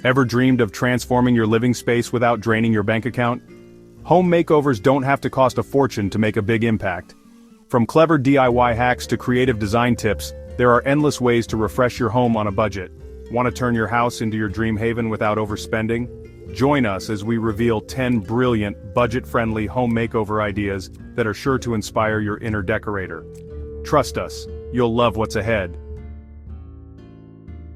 Ever dreamed of transforming your living space without draining your bank account? Home makeovers don't have to cost a fortune to make a big impact. From clever DIY hacks to creative design tips, there are endless ways to refresh your home on a budget. Want to turn your house into your dream haven without overspending? Join us as we reveal 10 brilliant, budget-friendly home makeover ideas that are sure to inspire your inner decorator. Trust us, you'll love what's ahead.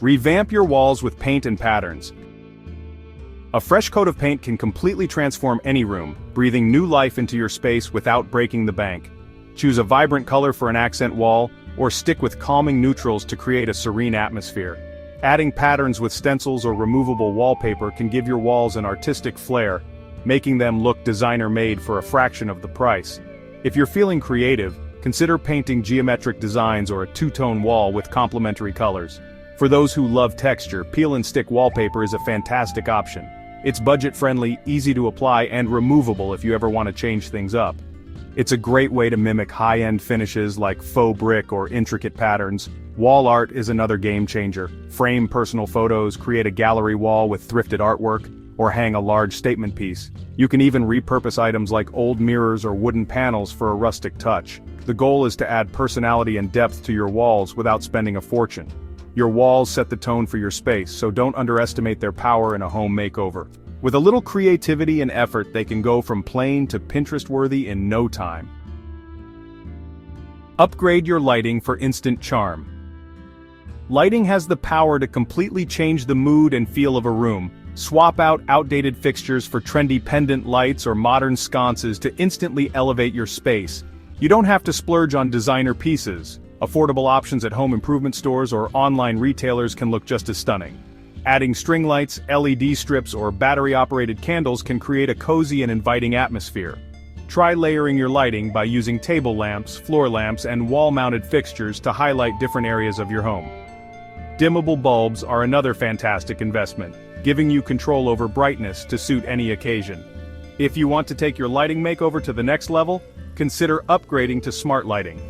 Revamp your walls with paint and patterns. A fresh coat of paint can completely transform any room, breathing new life into your space without breaking the bank. Choose a vibrant color for an accent wall, or stick with calming neutrals to create a serene atmosphere. Adding patterns with stencils or removable wallpaper can give your walls an artistic flair, making them look designer-made for a fraction of the price. If you're feeling creative, consider painting geometric designs or a two-tone wall with complementary colors. For those who love texture, peel-and-stick wallpaper is a fantastic option. It's budget-friendly, easy to apply, and removable if you ever want to change things up. It's a great way to mimic high-end finishes like faux brick or intricate patterns. Wall art is another game-changer. Frame personal photos, create a gallery wall with thrifted artwork, or hang a large statement piece. You can even repurpose items like old mirrors or wooden panels for a rustic touch. The goal is to add personality and depth to your walls without spending a fortune. Your walls set the tone for your space, so don't underestimate their power in a home makeover. With a little creativity and effort, they can go from plain to Pinterest-worthy in no time. Upgrade your lighting for instant charm. Lighting has the power to completely change the mood and feel of a room. Swap out outdated fixtures for trendy pendant lights or modern sconces to instantly elevate your space. You don't have to splurge on designer pieces. Affordable options at home improvement stores or online retailers can look just as stunning. Adding string lights, LED strips, or battery-operated candles can create a cozy and inviting atmosphere. Try layering your lighting by using table lamps, floor lamps, and wall-mounted fixtures to highlight different areas of your home. Dimmable bulbs are another fantastic investment, giving you control over brightness to suit any occasion. If you want to take your lighting makeover to the next level, consider upgrading to smart lighting.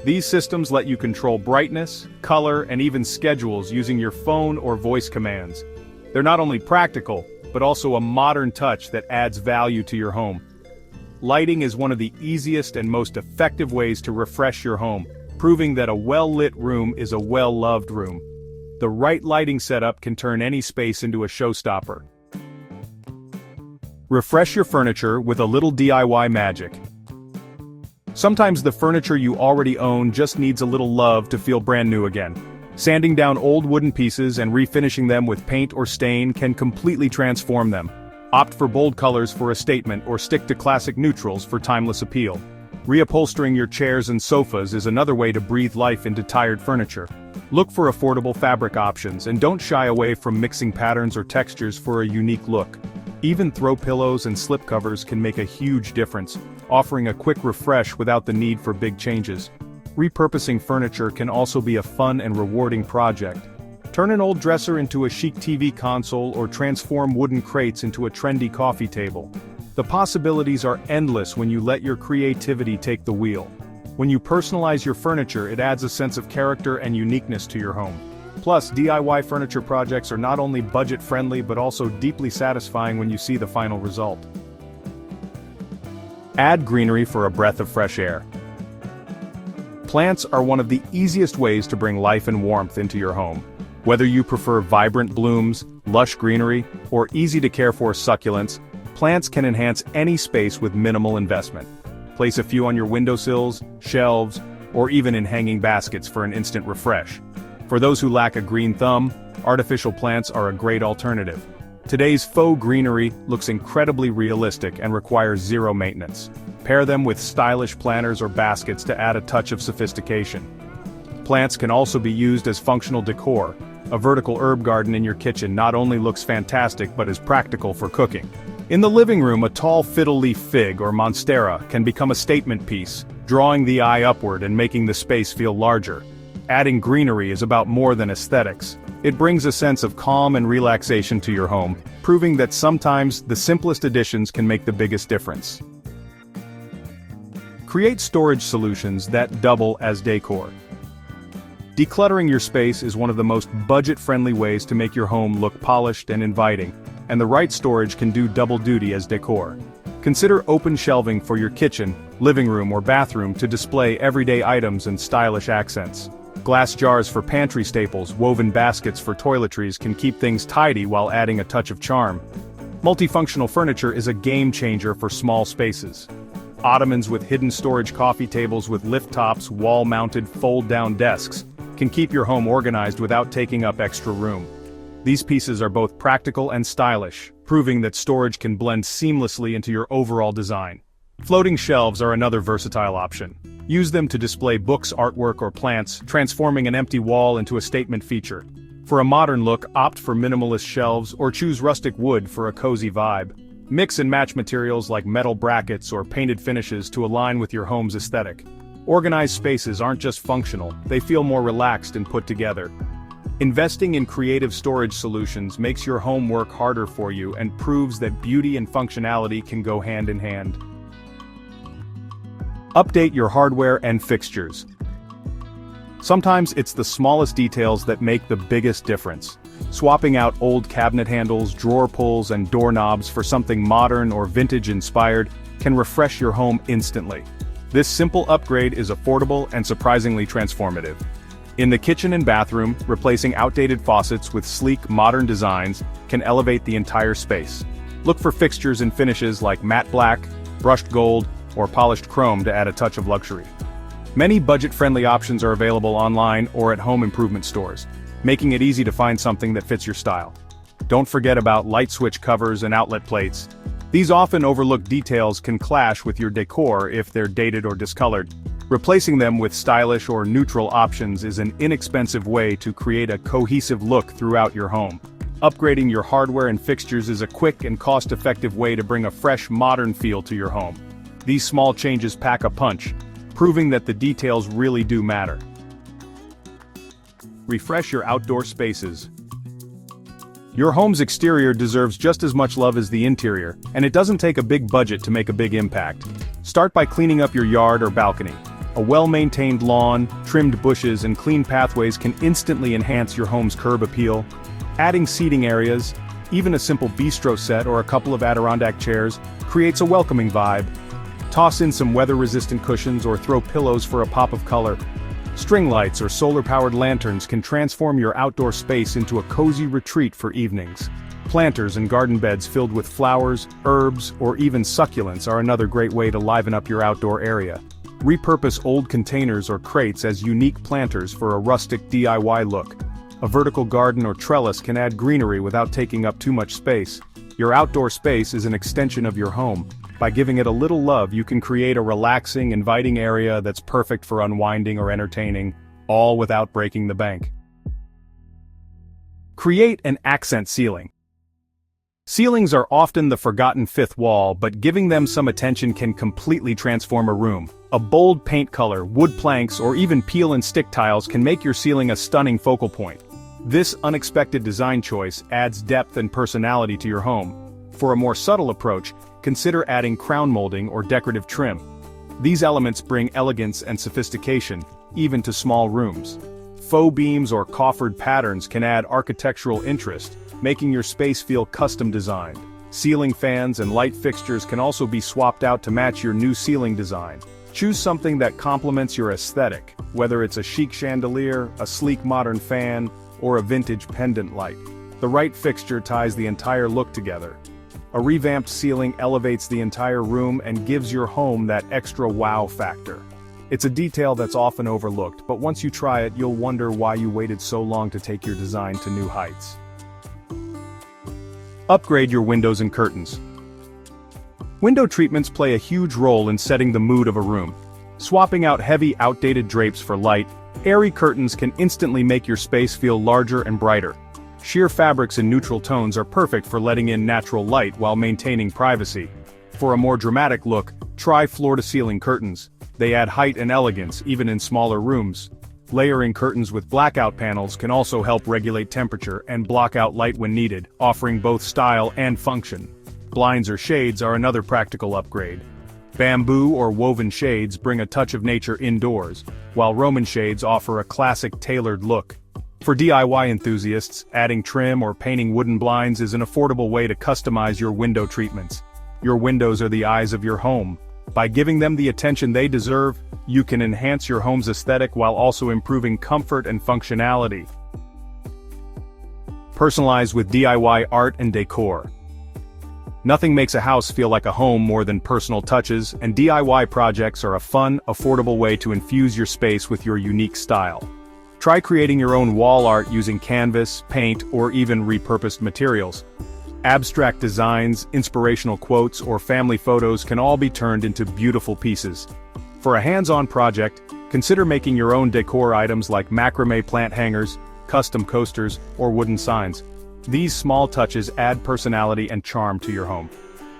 These systems let you control brightness, color, and even schedules using your phone or voice commands. They're not only practical, but also a modern touch that adds value to your home. Lighting is one of the easiest and most effective ways to refresh your home, proving that a well-lit room is a well-loved room. The right lighting setup can turn any space into a showstopper. Refresh your furniture with a little DIY magic. Sometimes the furniture you already own just needs a little love to feel brand new again. Sanding down old wooden pieces and refinishing them with paint or stain can completely transform them. Opt for bold colors for a statement or stick to classic neutrals for timeless appeal. Reupholstering your chairs and sofas is another way to breathe life into tired furniture. Look for affordable fabric options and don't shy away from mixing patterns or textures for a unique look. Even throw pillows and slipcovers can make a huge difference, offering a quick refresh without the need for big changes. Repurposing furniture can also be a fun and rewarding project. Turn an old dresser into a chic TV console or transform wooden crates into a trendy coffee table. The possibilities are endless when you let your creativity take the wheel. When you personalize your furniture, it adds a sense of character and uniqueness to your home. Plus, DIY furniture projects are not only budget-friendly but also deeply satisfying when you see the final result. Add greenery for a breath of fresh air. Plants are one of the easiest ways to bring life and warmth into your home. Whether you prefer vibrant blooms, lush greenery, or easy-to-care-for succulents, plants can enhance any space with minimal investment. Place a few on your windowsills, shelves, or even in hanging baskets for an instant refresh. For those who lack a green thumb, artificial plants are a great alternative. Today's faux greenery looks incredibly realistic and requires zero maintenance. Pair them with stylish planters or baskets to add a touch of sophistication. Plants can also be used as functional decor. A vertical herb garden in your kitchen not only looks fantastic but is practical for cooking. In the living room, a tall fiddle leaf fig or monstera can become a statement piece, drawing the eye upward and making the space feel larger. Adding greenery is about more than aesthetics. It brings a sense of calm and relaxation to your home, proving that sometimes the simplest additions can make the biggest difference. Create storage solutions that double as decor. Decluttering your space is one of the most budget-friendly ways to make your home look polished and inviting, and the right storage can do double duty as decor. Consider open shelving for your kitchen, living room or bathroom to display everyday items and stylish accents. Glass jars for pantry staples, woven baskets for toiletries can keep things tidy while adding a touch of charm. Multifunctional furniture is a game changer for small spaces. Ottomans with hidden storage, coffee tables with lift tops, wall-mounted fold-down desks can keep your home organized without taking up extra room. These pieces are both practical and stylish, proving that storage can blend seamlessly into your overall design. Floating shelves are another versatile option. Use them to display books, artwork, or plants, transforming an empty wall into a statement feature. For a modern look, opt for minimalist shelves or choose rustic wood for a cozy vibe. Mix and match materials like metal brackets or painted finishes to align with your home's aesthetic. Organized spaces aren't just functional, they feel more relaxed and put together. Investing in creative storage solutions makes your home work harder for you and proves that beauty and functionality can go hand in hand. Update your hardware and fixtures. Sometimes it's the smallest details that make the biggest difference. Swapping out old cabinet handles, drawer pulls, and doorknobs for something modern or vintage-inspired can refresh your home instantly. This simple upgrade is affordable and surprisingly transformative. In the kitchen and bathroom, replacing outdated faucets with sleek, modern designs can elevate the entire space. Look for fixtures and finishes like matte black, brushed gold, or polished chrome to add a touch of luxury. Many budget-friendly options are available online or at home improvement stores, making it easy to find something that fits your style. Don't forget about light switch covers and outlet plates. These often overlooked details can clash with your decor if they're dated or discolored. Replacing them with stylish or neutral options is an inexpensive way to create a cohesive look throughout your home. Upgrading your hardware and fixtures is a quick and cost-effective way to bring a fresh, modern feel to your home. These small changes pack a punch, proving that the details really do matter. Refresh your outdoor spaces. Your home's exterior deserves just as much love as the interior, and it doesn't take a big budget to make a big impact. Start by cleaning up your yard or balcony. A well-maintained lawn, trimmed bushes, and clean pathways can instantly enhance your home's curb appeal. Adding seating areas, even a simple bistro set or a couple of Adirondack chairs, creates a welcoming vibe. Toss in some weather-resistant cushions or throw pillows for a pop of color. String lights or solar-powered lanterns can transform your outdoor space into a cozy retreat for evenings. Planters and garden beds filled with flowers, herbs, or even succulents are another great way to liven up your outdoor area. Repurpose old containers or crates as unique planters for a rustic DIY look. A vertical garden or trellis can add greenery without taking up too much space. Your outdoor space is an extension of your home. By giving it a little love, you can create a relaxing, inviting area that's perfect for unwinding or entertaining, all without breaking the bank. Create an accent ceiling. Ceilings are often the forgotten fifth wall, but giving them some attention can completely transform a room. A bold paint color, wood planks, or even peel and stick tiles can make your ceiling a stunning focal point. This unexpected design choice adds depth and personality to your home. For a more subtle approach, consider adding crown molding or decorative trim. These elements bring elegance and sophistication, even to small rooms. Faux beams or coffered patterns can add architectural interest, making your space feel custom designed. Ceiling fans and light fixtures can also be swapped out to match your new ceiling design. Choose something that complements your aesthetic, whether it's a chic chandelier, a sleek modern fan, or a vintage pendant light. The right fixture ties the entire look together. A revamped ceiling elevates the entire room and gives your home that extra wow factor. It's a detail that's often overlooked, but once you try it, you'll wonder why you waited so long to take your design to new heights. Upgrade your windows and curtains. Window treatments play a huge role in setting the mood of a room. Swapping out heavy, outdated drapes for light, airy curtains can instantly make your space feel larger and brighter. Sheer fabrics in neutral tones are perfect for letting in natural light while maintaining privacy. For a more dramatic look, try floor-to-ceiling curtains. They add height and elegance even in smaller rooms. Layering curtains with blackout panels can also help regulate temperature and block out light when needed, offering both style and function. Blinds or shades are another practical upgrade. Bamboo or woven shades bring a touch of nature indoors, while Roman shades offer a classic tailored look. For DIY enthusiasts, adding trim or painting wooden blinds is an affordable way to customize your window treatments. Your windows are the eyes of your home. By giving them the attention they deserve, you can enhance your home's aesthetic while also improving comfort and functionality. Personalize with DIY Art and Decor. Nothing makes a house feel like a home more than personal touches, and DIY projects are a fun, affordable way to infuse your space with your unique style. Try creating your own wall art using canvas, paint, or even repurposed materials. Abstract designs, inspirational quotes, or family photos can all be turned into beautiful pieces. For a hands-on project, consider making your own decor items like macrame plant hangers, custom coasters, or wooden signs. These small touches add personality and charm to your home.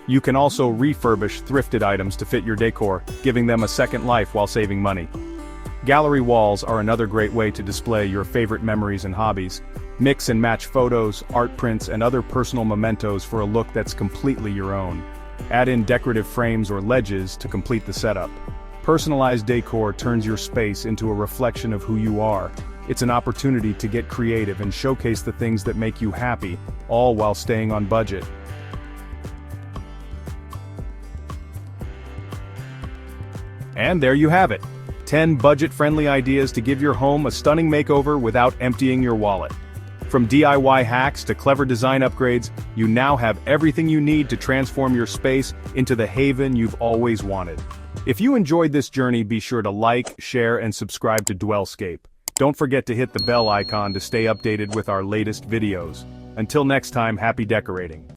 You can also refurbish thrifted items to fit your decor, giving them a second life while saving money. Gallery walls are another great way to display your favorite memories and hobbies. Mix and match photos, art prints, and other personal mementos for a look that's completely your own. Add in decorative frames or ledges to complete the setup. Personalized decor turns your space into a reflection of who you are. It's an opportunity to get creative and showcase the things that make you happy, all while staying on budget. And there you have it. 10 budget-friendly ideas to give your home a stunning makeover without emptying your wallet. From DIY hacks to clever design upgrades, you now have everything you need to transform your space into the haven you've always wanted. If you enjoyed this journey, be sure to like, share, and subscribe to DwellScape. Don't forget to hit the bell icon to stay updated with our latest videos. Until next time, happy decorating.